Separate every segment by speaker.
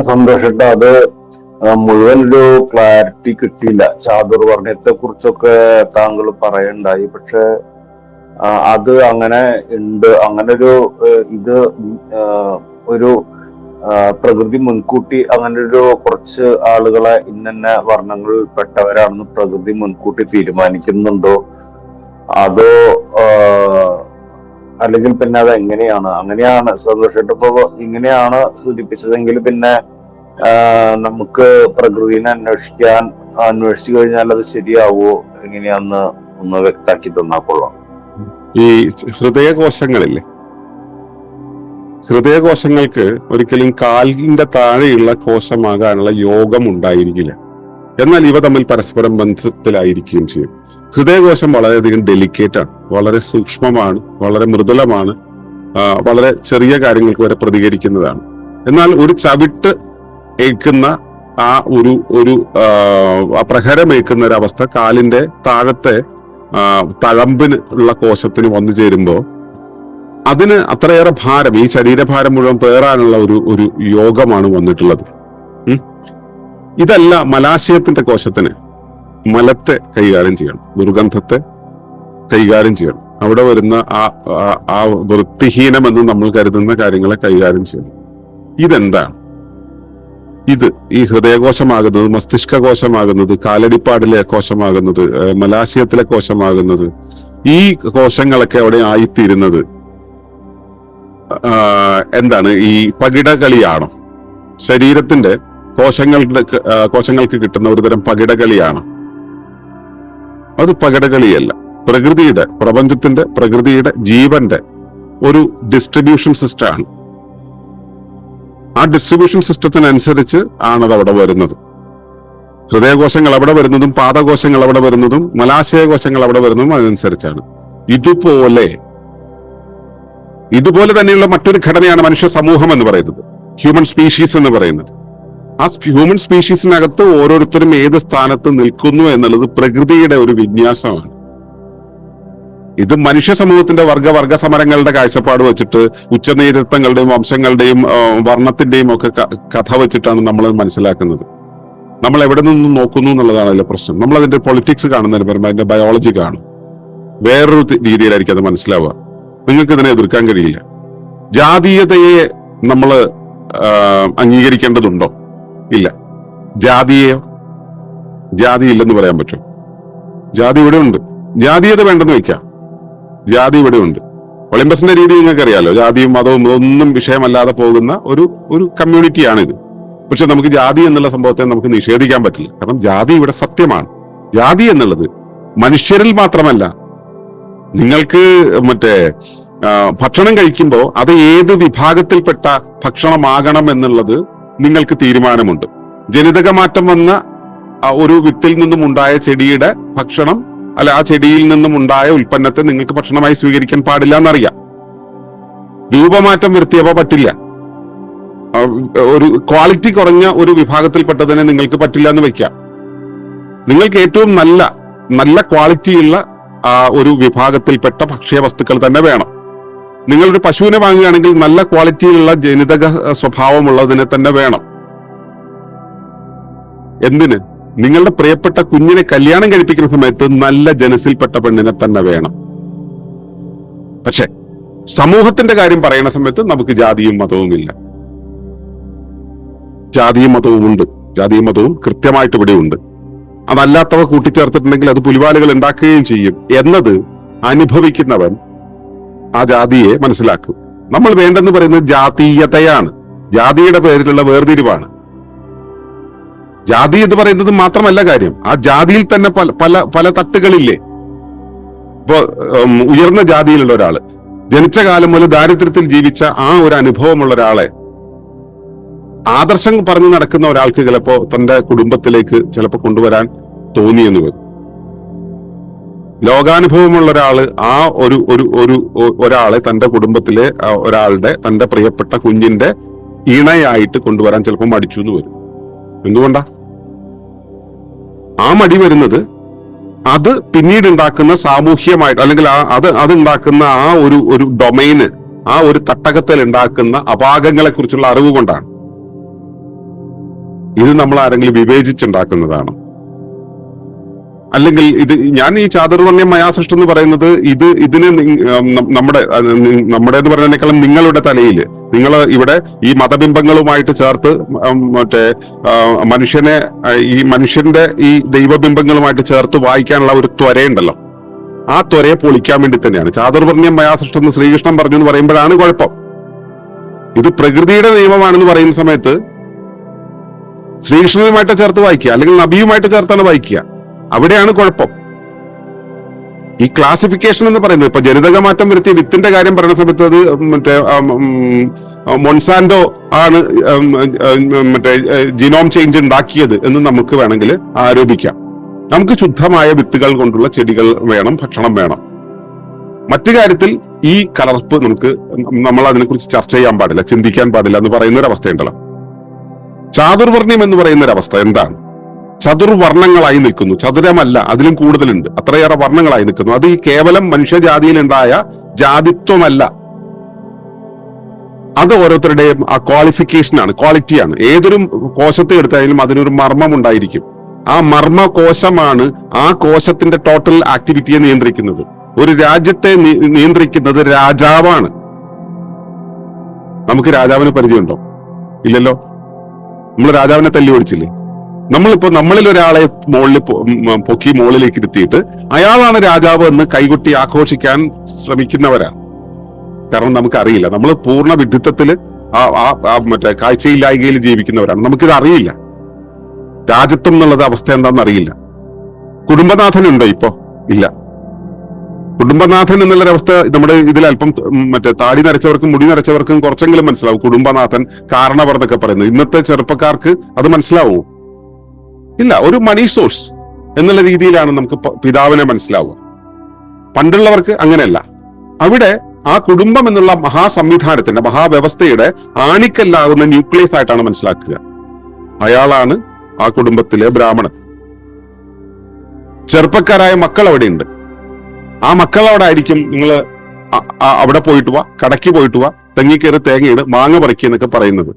Speaker 1: സന്തോഷട്ട അത് മുഴുവൻ ഒരു ക്ലാരിറ്റി കിട്ടിയില്ല. ചാതുർവർണ്ണയത്തെ കുറിച്ചൊക്കെ താങ്കൾ പറയണ്ടായി. പക്ഷെ അത് അങ്ങനെ ഉണ്ട്, അങ്ങനെ ഒരു ഇത് ഒരു പ്രകൃതി മുൻകൂട്ടി അങ്ങനെ ഒരു കുറച്ച് ആളുകളെ ഇന്ന വർണ്ണങ്ങളിൽ പെട്ടവരാണെന്ന് പ്രകൃതി മുൻകൂട്ടി തീരുമാനിക്കുന്നുണ്ടോ, അതോ അല്ലെങ്കിൽ പിന്നെ അത് എങ്ങനെയാണ്? അങ്ങനെയാണ് സന്തോഷമായിട്ട് ഇപ്പൊ ഇങ്ങനെയാണ് സൂചിപ്പിച്ചതെങ്കിൽ പിന്നെ നമുക്ക് പ്രകൃതിനെ അന്വേഷിച്ചു കഴിഞ്ഞാൽ അത് ശരിയാവോ, എങ്ങനെയാന്ന് ഒന്ന് വ്യക്താക്കി തന്നാൽ കൊള്ളാം.
Speaker 2: ഈ ഹൃദയകോശങ്ങളില്ലേ, ഹൃദയകോശങ്ങൾക്ക് ഒരിക്കലും കാലിന്റെ താഴെയുള്ള കോശമാകാനുള്ള യോഗം ഉണ്ടായിരിക്കില്ല. എന്നാൽ ഇവ തമ്മിൽ പരസ്പരം ബന്ധത്തിലായിരിക്കുകയും ചെയ്യും. ഹൃദയകോശം വളരെയധികം ഡെലിക്കേറ്റ് ആണ്, വളരെ സൂക്ഷ്മമാണ്, വളരെ മൃദുലമാണ്, വളരെ ചെറിയ കാര്യങ്ങൾക്ക് വരെ പ്രതികരിക്കുന്നതാണ്. എന്നാൽ ഒരു ചവിട്ട് ഏൽക്കുന്ന ആ ഒരു പ്രഹരമേൽക്കുന്ന ഒരവസ്ഥ കാലിന്റെ താഴത്തെ തഴമ്പിന് ഉള്ള കോശത്തിന് വന്നു ചേരുമ്പോൾ അതിന് അത്രയേറെ ഭാരം, ഈ ശരീരഭാരം മുഴുവൻ പേറാനുള്ള ഒരു യോഗമാണ് വന്നിട്ടുള്ളത്. ഇതല്ല മലാശയത്തിന്റെ കോശത്തിന് മലത്തെ കൈകാര്യം ചെയ്യണം, ദുർഗന്ധത്തെ കൈകാര്യം ചെയ്യണം, അവിടെ വരുന്ന ആ വൃത്തിഹീനമെന്ന് നമ്മൾ കരുതുന്ന കാര്യങ്ങളെ കൈകാര്യം ചെയ്യണം. ഇതെന്താണ്? ഇത് ഈ ഹൃദയകോശമാകുന്നത്, മസ്തിഷ്ക കോശമാകുന്നത്, കാലടിപ്പാടിലെ കോശമാകുന്നത്, മലാശയത്തിലെ കോശമാകുന്നത്, ഈ കോശങ്ങളൊക്കെ അവിടെ ആയിത്തീരുന്നത് എന്താണ്? ഈ പകിടകളിയാണോ? ശരീരത്തിന്റെ കോശങ്ങൾക്ക് കിട്ടുന്ന ഒരു തരം പകിടകളിയാണ്. അത് പകിടകളിയല്ല, പ്രകൃതിയുടെ ജീവന്റെ ഒരു ഡിസ്ട്രിബ്യൂഷൻ സിസ്റ്റം ആണ്. ആ ഡിസ്ട്രിബ്യൂഷൻ സിസ്റ്റത്തിനനുസരിച്ച് ആണത് അവിടെ വരുന്നത്. ഹൃദയകോശങ്ങൾ അവിടെ വരുന്നതും പാദകോശങ്ങൾ അവിടെ വരുന്നതും മലാശയകോശങ്ങൾ അവിടെ വരുന്നതും അതിനനുസരിച്ചാണ്. ഇതുപോലെ തന്നെയുള്ള മറ്റൊരു ഘടനയാണ് മനുഷ്യ സമൂഹം എന്ന് പറയുന്നത്, ഹ്യൂമൻ സ്പീഷീസ് എന്ന് പറയുന്നത്. ആ ഹ്യൂമൻ സ്പീഷീസിനകത്ത് ഓരോരുത്തരും ഏത് സ്ഥാനത്ത് നിൽക്കുന്നു എന്നുള്ളത് പ്രകൃതിയുടെ ഒരു വിന്യാസമാണ്. ഇത് മനുഷ്യ സമൂഹത്തിന്റെ വർഗ സമരങ്ങളുടെ കാഴ്ചപ്പാട് വെച്ചിട്ട് ഉച്ചനീചത്വങ്ങളുടെയും വംശങ്ങളുടെയും വർണ്ണത്തിന്റെയും ഒക്കെ കഥ വെച്ചിട്ടാണ് നമ്മൾ മനസ്സിലാക്കുന്നത്. നമ്മൾ എവിടെ നിന്നും നോക്കുന്നു എന്നുള്ളതാണ് അതിലെ പ്രശ്നം. നമ്മൾ അതിന്റെ പൊളിറ്റിക്സ് കാണുന്നതിന് പകരം അതിന്റെ ബയോളജി കാണും. വേറൊരു രീതിയിലായിരിക്കും അത് മനസ്സിലാവുക. നിങ്ങൾക്ക് ഇതിനെ എതിർക്കാൻ കഴിയില്ല. ജാതീയതയെ നമ്മൾ അംഗീകരിക്കേണ്ടതുണ്ടോ? ഇല്ല. ജാതി ഇല്ലെന്ന് പറയാൻ പറ്റും? ജാതി ഇവിടെ ഉണ്ട്. ജാതീയത വേണ്ടെന്ന് വയ്ക്കാം. ജാതി ഇവിടെ ഉണ്ട്. ഒളിമ്പസിന്റെ രീതി നിങ്ങൾക്ക് അറിയാലോ, ജാതിയും മതവും ഒന്നും വിഷയമല്ലാതെ പോകുന്ന ഒരു കമ്മ്യൂണിറ്റിയാണിത്. പക്ഷെ നമുക്ക് ജാതി എന്നുള്ള സംഭവത്തെ നമുക്ക് നിഷേധിക്കാൻ പറ്റില്ല. കാരണം ജാതി ഇവിടെ സത്യമാണ്. ജാതി എന്നുള്ളത് മനുഷ്യരിൽ മാത്രമല്ല, നിങ്ങൾക്ക് ഭക്ഷണം കഴിക്കുമ്പോൾ അത് ഏത് വിഭാഗത്തിൽപ്പെട്ട ഭക്ഷണമാകണം എന്നുള്ളത് നിങ്ങൾക്ക് തീരുമാനമുണ്ട്. ജനിതക മാറ്റം വന്ന ഒരു വിത്തിൽ നിന്നും ഉണ്ടായ ചെടിയുടെ ഭക്ഷണം, അല്ല ആ ചെടിയിൽ നിന്നും ഉണ്ടായ ഉൽപ്പന്നത്തെ നിങ്ങൾക്ക് ഭക്ഷണമായി സ്വീകരിക്കാൻ പാടില്ല എന്നറിയാം. രൂപമാറ്റം വരുത്തിയപ്പോ പറ്റില്ല. ഒരു ക്വാളിറ്റി കുറഞ്ഞ ഒരു വിഭാഗത്തിൽപ്പെട്ടതിനെ നിങ്ങൾക്ക് പറ്റില്ല എന്ന് വെക്കാം. നിങ്ങൾക്ക് ഏറ്റവും നല്ല ക്വാളിറ്റിയുള്ള ഒരു വിഭാഗത്തിൽപ്പെട്ട ഭക്ഷ്യവസ്തുക്കൾ തന്നെ വേണം. നിങ്ങളൊരു പശുവിനെ വാങ്ങുകയാണെങ്കിൽ നല്ല ക്വാളിറ്റിയിലുള്ള ജനിതക സ്വഭാവമുള്ളതിനെ തന്നെ വേണം. എന്തിന്? നിങ്ങളുടെ പ്രിയപ്പെട്ട കുഞ്ഞിനെ കല്യാണം കഴിപ്പിക്കുന്ന സമയത്ത് നല്ല ജനസിൽപ്പെട്ട പെണ്ണിനെ തന്നെ വേണം. പക്ഷെ സമൂഹത്തിന്റെ കാര്യം പറയുന്ന സമയത്ത് നമുക്ക് ജാതിയും മതവും ഇല്ല. ജാതിയും മതവും ഉണ്ട്. ജാതിയും മതവും കൃത്യമായിട്ട് ഇവിടെ ഉണ്ട്. അതല്ലാത്തവ കൂട്ടിച്ചേർത്തിട്ടുണ്ടെങ്കിൽ അത് പുലിവാലുകൾ ഉണ്ടാക്കുകയും ചെയ്യും എന്നത് അനുഭവിക്കുന്നവൻ ആ ജാതിയെ മനസ്സിലാക്കും. നമ്മൾ വേണ്ടെന്ന് പറയുന്നത് ജാതീയതയാണ്, ജാതിയുടെ പേരിലുള്ള വേർതിരിവാണ്. ജാതി എന്ന് പറയുന്നത് മാത്രമല്ല കാര്യം, ആ ജാതിയിൽ തന്നെ പല തട്ടുകളില്ലേ. ഇപ്പോ ഉയർന്ന ജാതിയിലുള്ള ഒരാള് ജനിച്ച കാലം മുതൽ ദാരിദ്ര്യത്തിൽ ജീവിച്ച ആ ഒരു അനുഭവമുള്ള ഒരാളെ ആദർശം പറഞ്ഞു നടക്കുന്ന ഒരാൾക്ക് ചിലപ്പോ തന്റെ കുടുംബത്തിലേക്ക് ചിലപ്പോ കൊണ്ടുവരാൻ തോന്നിയെന്ന് വരും. ലോകാനുഭവമുള്ള ഒരാള് ആ ഒരാളെ തന്റെ കുടുംബത്തിലെ ഒരാളുടെ തന്റെ പ്രിയപ്പെട്ട കുഞ്ഞിന്റെ ഇണയായിട്ട് കൊണ്ടുവരാൻ ചിലപ്പോൾ മടിച്ചു എന്ന് വരും. എന്തുകൊണ്ടാ ആ മടി വരുന്നത്? അത് പിന്നീട് ഉണ്ടാക്കുന്ന സാമൂഹ്യമായിട്ട്, അല്ലെങ്കിൽ അത് ഉണ്ടാക്കുന്ന ആ ഒരു ഡൊമൈന്, ആ ഒരു തട്ടകത്തിൽ ഉണ്ടാക്കുന്ന അപാകങ്ങളെ കുറിച്ചുള്ള അറിവ് കൊണ്ടാണ്. ഇത് നമ്മൾ ആരെങ്കിലും വിവേചിച്ചുണ്ടാക്കുന്നതാണ്? അല്ലെങ്കിൽ ഇത് ഞാൻ ഈ ചാതുർവർണ്ണ്യം മയാസൃഷ്ടം എന്ന് പറയുന്നത് ഇതിന് നമ്മുടെ എന്ന് പറയുന്നതിനേക്കാളും നിങ്ങളുടെ തലയിൽ നിങ്ങൾ ഇവിടെ ഈ മതബിംബങ്ങളുമായിട്ട് ചേർത്ത് മനുഷ്യന്റെ ഈ ദൈവബിംബങ്ങളുമായിട്ട് ചേർത്ത് വായിക്കാനുള്ള ഒരു ത്വരയുണ്ടല്ലോ, ആ ത്വരയെ പൊളിക്കാൻ വേണ്ടി തന്നെയാണ് ചാതുർവർണ്ണ്യം മയാസൃഷ്ടം എന്ന് ശ്രീകൃഷ്ണൻ പറഞ്ഞു എന്ന് പറയുമ്പോഴാണ് കുഴപ്പം. ഇത് പ്രകൃതിയുടെ നിയമമാണെന്ന് പറയുന്ന സമയത്ത് ശ്രീകൃഷ്ണനുമായിട്ട് ചേർത്ത് വായിക്കുക, അല്ലെങ്കിൽ നബിയുമായിട്ട് ചേർത്താണ് വായിക്കുക. അവിടെയാണ് കുഴപ്പം. ഈ ക്ലാസിഫിക്കേഷൻ എന്ന് പറയുന്നത് ഇപ്പൊ ജനിതക മാറ്റം വരുത്തിയ വിത്തിന്റെ കാര്യം പറയുന്ന സമയത്ത് അത് മൊൺസാന്റോ ആണ് ജിനോം ചേഞ്ച് ഉണ്ടാക്കിയത് എന്ന് നമുക്ക് വേണമെങ്കിൽ ആരോപിക്കാം. നമുക്ക് ശുദ്ധമായ വിത്തുകൾ കൊണ്ടുള്ള ചെടികൾ വേണം, ഭക്ഷണം വേണം. മറ്റു കാര്യത്തിൽ ഈ കലർപ്പ് നമ്മൾ അതിനെക്കുറിച്ച് ചർച്ച ചെയ്യാൻ പാടില്ല, ചിന്തിക്കാൻ പാടില്ല എന്ന് പറയുന്ന ഒരു അവസ്ഥയുണ്ടല്ലോ. ചാതുർവർണ്ണ്യം എന്ന് പറയുന്ന ഒരു അവസ്ഥ എന്താണ്? ചതുർവർണ്ണങ്ങളായി നിൽക്കുന്നു, ചതുരമല്ല, അതിലും കൂടുതലുണ്ട്, അത്രയേറെ വർണ്ണങ്ങളായി നിൽക്കുന്നു. അത് ഈ കേവലം മനുഷ്യജാതിയിലുണ്ടായ ജാതിത്വമല്ല, അത് ഓരോരുത്തരുടെയും ആ ക്വാളിഫിക്കേഷനാണ്, ക്വാളിറ്റിയാണ്. ഏതൊരു കോശത്തെ എടുത്താലും അതിനൊരു മർമ്മം ഉണ്ടായിരിക്കും. ആ മർമ്മ കോശമാണ് ആ കോശത്തിന്റെ ടോട്ടൽ ആക്ടിവിറ്റിയെ നിയന്ത്രിക്കുന്നത്. ഒരു രാജ്യത്തെ നിയന്ത്രിക്കുന്നത് രാജാവാണ്. നമുക്ക് രാജാവിന് പരിചയമുണ്ടോ? ഇല്ലല്ലോ. നമ്മൾ രാജാവിനെ തല്ലി ഓടിച്ചില്ലേ? നമ്മളിൽ ഒരാളെ പൊക്കി മുകളിലേക്ക് ഇരുത്തിയിട്ട് അയാളാണ് രാജാവ് എന്ന് കൈകൊട്ടി ആഘോഷിക്കാൻ ശ്രമിക്കുന്നവരാണ്. കാരണം നമുക്കറിയില്ല, നമ്മൾ പൂർണ്ണ വിഡ്ഢിത്തത്തില് മറ്റേ കാഴ്ചയില്ലായ്കയിൽ ജീവിക്കുന്നവരാണ്. നമുക്കിത് അറിയില്ല, രാജത്വം എന്നുള്ളത് അവസ്ഥ എന്താണെന്ന് അറിയില്ല. കുടുംബനാഥനുണ്ടോ ഇപ്പോ? ഇല്ല. കുടുംബനാഥൻ എന്നുള്ളൊരവസ്ഥ നമ്മുടെ ഇതിൽ അല്പം താടി നരച്ചവർക്കും മുടി നരച്ചവർക്കും കുറച്ചെങ്കിലും മനസ്സിലാവും. കുടുംബനാഥൻ, കാരണവർ എന്നൊക്കെ പറയുന്നത് ഇന്നത്തെ ചെറുപ്പക്കാർക്ക് അത് മനസ്സിലാവൂ? ഇല്ല. ഒരു മണി സോഴ്സ് എന്നുള്ള രീതിയിലാണ് നമുക്ക് പിതാവിനെ മനസ്സിലാവുക. പണ്ടുള്ളവർക്ക് അങ്ങനെയല്ല. അവിടെ ആ കുടുംബം എന്നുള്ള മഹാസംവിധാനത്തിന്റെ, മഹാവ്യവസ്ഥയുടെ ആണിക്കല്ലാകുന്ന ന്യൂക്ലിയസ് ആയിട്ടാണ് മനസ്സിലാക്കുക. അയാളാണ് ആ കുടുംബത്തിലെ ബ്രാഹ്മണൻ. ചെറുപ്പക്കാരായ മക്കൾ അവിടെയുണ്ട്. ആ മക്കളവിടെ ആയിരിക്കും നിങ്ങൾ അവിടെ പോയിട്ട് വാ, കടയ്ക്ക് പോയിട്ട് വാ, തെങ്ങിക്കയറി തേങ്ങയിട്, മാങ്ങ പറിക്കുക എന്നൊക്കെ പറയുന്നത്.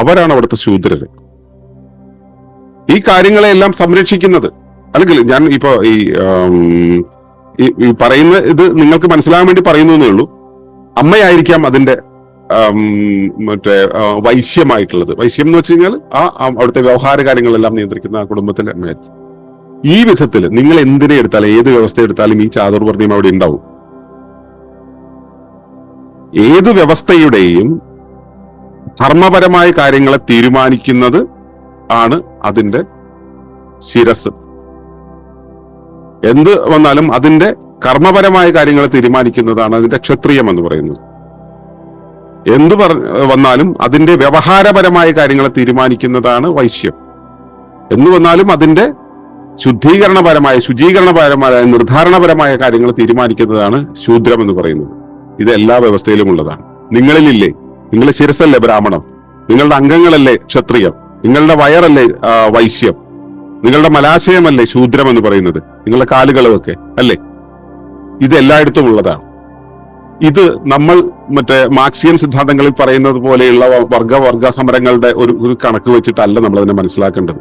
Speaker 2: അവരാണ് അവിടുത്തെ ശൂദ്രര്. ഈ കാര്യങ്ങളെല്ലാം സംരക്ഷിക്കുന്നത്. അല്ലെങ്കിൽ ഞാൻ ഇപ്പോ ഈ പറയുന്ന ഇത് നിങ്ങൾക്ക് മനസ്സിലാകാൻ വേണ്ടി പറയുന്നു എന്നേ ഉള്ളൂ. അമ്മയായിരിക്കാം അതിന്റെ വൈശ്യമായിട്ടുള്ളത്. വൈശ്യം എന്ന് വെച്ച് കഴിഞ്ഞാൽ അവിടുത്തെ വ്യവഹാര കാര്യങ്ങളെല്ലാം നിയന്ത്രിക്കുന്ന ആ കുടുംബത്തിലെ അമ്മയായിരിക്കും. ഈ വിധത്തിൽ നിങ്ങൾ എന്തിനെ എടുത്താലും, ഏത് വ്യവസ്ഥ എടുത്താലും ഈ ചാതുർവർണ്ണ്യം അവിടെ ഉണ്ടാവും. ഏത് വ്യവസ്ഥയുടെയും ധർമ്മപരമായ കാര്യങ്ങളെ തീരുമാനിക്കുന്നത് ആണ് അതിന്റെ ശിരസ്. എന്ത് വന്നാലും അതിന്റെ കർമ്മപരമായ കാര്യങ്ങളെ തീരുമാനിക്കുന്നതാണ് അതിന്റെ ക്ഷത്രിയം എന്ന് പറയുന്നത്. എന്ത് വന്നാലും അതിന്റെ വ്യവഹാരപരമായ കാര്യങ്ങളെ തീരുമാനിക്കുന്നതാണ് വൈശ്യം. എന്ന് വന്നാലും അതിന്റെ ശുചീകരണപരമായ നിർദ്ധാരണപരമായ കാര്യങ്ങൾ തീരുമാനിക്കുന്നതാണ് ശൂദ്രം എന്ന് പറയുന്നത്. ഇത് എല്ലാ വ്യവസ്ഥയിലും ഉള്ളതാണ്. നിങ്ങളിലില്ലേ? നിങ്ങളുടെ ശിരസല്ലേ ബ്രാഹ്മണം? നിങ്ങളുടെ അംഗങ്ങളല്ലേ ക്ഷത്രിയം? നിങ്ങളുടെ വയറല്ലേ വൈശ്യം? നിങ്ങളുടെ മലാശയമല്ലേ ശൂദ്രം എന്ന് പറയുന്നത്? നിങ്ങളുടെ കാലുകളുമൊക്കെ അല്ലേ? ഇത് എല്ലായിടത്തും ഉള്ളതാണ്. ഇത് നമ്മൾ മാർക്സിയൻ സിദ്ധാന്തങ്ങളിൽ പറയുന്നത് പോലെയുള്ള വർഗ സമരങ്ങളുടെ ഒരു കണക്ക് വെച്ചിട്ടല്ല നമ്മൾ അതിനെ മനസ്സിലാക്കേണ്ടത്.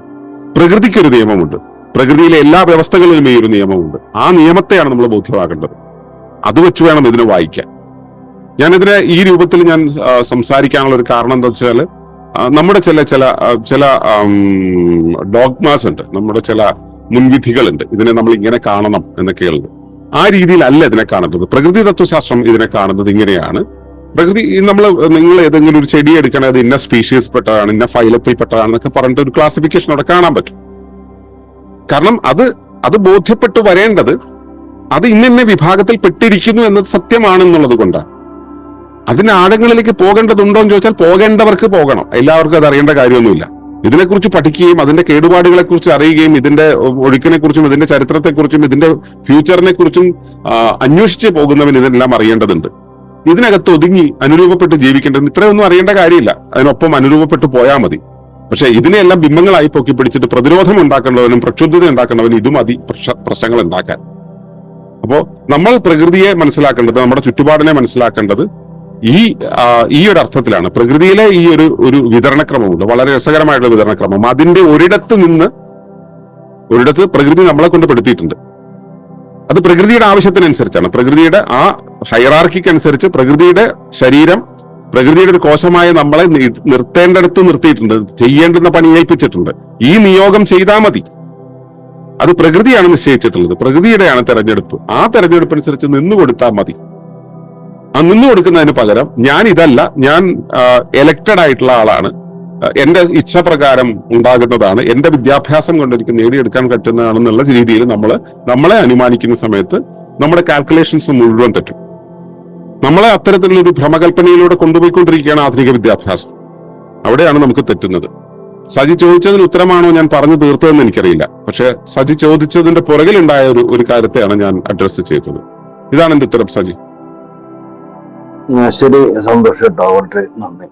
Speaker 2: പ്രകൃതിക്കൊരു നിയമമുണ്ട്. പ്രകൃതിയിലെ എല്ലാ വ്യവസ്ഥകളിലും ഈ ഒരു നിയമമുണ്ട്. ആ നിയമത്തെയാണ് നമ്മൾ ബോധ്യമാക്കേണ്ടത്. അത് വെച്ച് വേണം ഇതിനെ വായിക്കാൻ. ഞാനിതിനെ ഈ രൂപത്തിൽ ഞാൻ സംസാരിക്കാനുള്ള ഒരു കാരണം എന്താ വെച്ചാൽ, നമ്മുടെ ചില ഡോഗ്മാസ് ഉണ്ട്, നമ്മുടെ ചില മുൻവിധികളുണ്ട്. ഇതിനെ നമ്മൾ ഇങ്ങനെ കാണണം എന്നൊക്കെയുള്ളത്. ആ രീതിയിലല്ല ഇതിനെ കാണേണ്ടത്. പ്രകൃതി തത്വശാസ്ത്രം ഇതിനെ കാണുന്നത് ഇങ്ങനെയാണ്. നിങ്ങൾ ഏതെങ്കിലും ഒരു ചെടി എടുക്കണേ, അത് ഇന്ന സ്പീഷീസ് പെട്ടതാണ്, ഇന്ന ഫൈലത്തിൽ പെട്ടതാണെന്നൊക്കെ പറഞ്ഞിട്ട് ഒരു ക്ലാസിഫിക്കേഷൻ അവിടെ കാണാൻ പറ്റും. കാരണം അത് ബോധ്യപ്പെട്ടു വരേണ്ടത് അത് ഇന്ന വിഭാഗത്തിൽ പെട്ടിരിക്കുന്നു എന്നത് സത്യമാണെന്നുള്ളത് കൊണ്ടാണ്. അതിന് ആഴങ്ങളിലേക്ക് പോകേണ്ടതുണ്ടോ എന്ന് ചോദിച്ചാൽ പോകേണ്ടവർക്ക് പോകണം. എല്ലാവർക്കും അത് അറിയേണ്ട കാര്യമൊന്നുമില്ല. ഇതിനെക്കുറിച്ച് പഠിക്കുകയും അതിന്റെ കേടുപാടുകളെ കുറിച്ച് അറിയുകയും ഇതിന്റെ ഒഴുക്കിനെ കുറിച്ചും ഇതിന്റെ ചരിത്രത്തെക്കുറിച്ചും ഇതിന്റെ ഫ്യൂച്ചറിനെ കുറിച്ചും അന്വേഷിച്ച് പോകുന്നവൻ ഇതെല്ലാം അറിയേണ്ടതുണ്ട്. ഇതിനകത്ത് ഒതുങ്ങി അനുരൂപപ്പെട്ട് ജീവിക്കേണ്ടത് ഇത്രയൊന്നും അറിയേണ്ട കാര്യമില്ല. അതിനൊപ്പം അനുരൂപപ്പെട്ട് പോയാൽ മതി. പക്ഷെ ഇതിനെല്ലാം ബിംബങ്ങളായി പൊക്കി പിടിച്ചിട്ട് പ്രതിരോധം ഉണ്ടാക്കേണ്ടവനും പ്രക്ഷുബ്ധത ഉണ്ടാക്കേണ്ടവനും ഇതും പ്രശ്നങ്ങൾ ഉണ്ടാക്കാൻ. അപ്പോ നമ്മൾ പ്രകൃതിയെ മനസ്സിലാക്കേണ്ടത്, നമ്മുടെ ചുറ്റുപാടിനെ മനസ്സിലാക്കേണ്ടത് ഈ ഒരു അർത്ഥത്തിലാണ് പ്രകൃതിയിലെ ഈ ഒരു വിതരണക്രമമുണ്ട്, വളരെ രസകരമായിട്ടുള്ള വിതരണക്രമം. അതിന്റെ ഒരിടത്ത് പ്രകൃതി നമ്മളെ കൊണ്ട് പെടുത്തിയിട്ടുണ്ട്. അത് പ്രകൃതിയുടെ ആവശ്യത്തിനനുസരിച്ചാണ്, പ്രകൃതിയുടെ ആ ഹൈറാർക്കിക്ക് അനുസരിച്ച് പ്രകൃതിയുടെ ശരീരം, പ്രകൃതിയുടെ ഒരു കോശമായ നമ്മളെ നിർത്തേണ്ടടുത്ത് നിർത്തിയിട്ടുണ്ട്, ചെയ്യേണ്ടുന്ന പണി ഏൽപ്പിച്ചിട്ടുണ്ട്. ഈ നിയോഗം ചെയ്താൽ മതി. അത് പ്രകൃതിയാണ് നിശ്ചയിച്ചിട്ടുള്ളത്, പ്രകൃതിയുടെയാണ് തെരഞ്ഞെടുപ്പ്. ആ തെരഞ്ഞെടുപ്പനുസരിച്ച് നിന്നു കൊടുത്താൽ മതി. ആ നിന്നു കൊടുക്കുന്നതിന് പകരം ഞാൻ എലക്റ്റഡ് ആയിട്ടുള്ള ആളാണ്, എന്റെ ഇച്ഛപ്രകാരം ഉണ്ടാകുന്നതാണ്, എന്റെ വിദ്യാഭ്യാസം കൊണ്ട് എനിക്ക് നേടിയെടുക്കാൻ പറ്റുന്നതാണെന്നുള്ള രീതിയിൽ നമ്മളെ അനുമാനിക്കുന്ന സമയത്ത് നമ്മുടെ കാൽക്കുലേഷൻസ് മുഴുവൻ തെറ്റും. നമ്മളെ അത്തരത്തിലുള്ള ഒരു ഭ്രമകൽപ്പനയിലൂടെ കൊണ്ടുപോയിക്കൊണ്ടിരിക്കുകയാണ് ആധുനിക വിദ്യാഭ്യാസം. അവിടെയാണ് നമുക്ക് തെറ്റുന്നത്. സജി ചോദിച്ചതിന് ഉത്തരമാണോ ഞാൻ പറഞ്ഞു തീർത്തതെന്ന് എനിക്കറിയില്ല. പക്ഷെ സജി ചോദിച്ചതിന്റെ പുറകിലുണ്ടായ ഒരു കാര്യത്തെയാണ് ഞാൻ അഡ്രസ്സ് ചെയ്തത്. ഇതാണ് എന്റെ ഉത്തരം. സജി,
Speaker 1: ശരി, സന്തോഷം കേട്ടോ. വളരെ നന്ദി.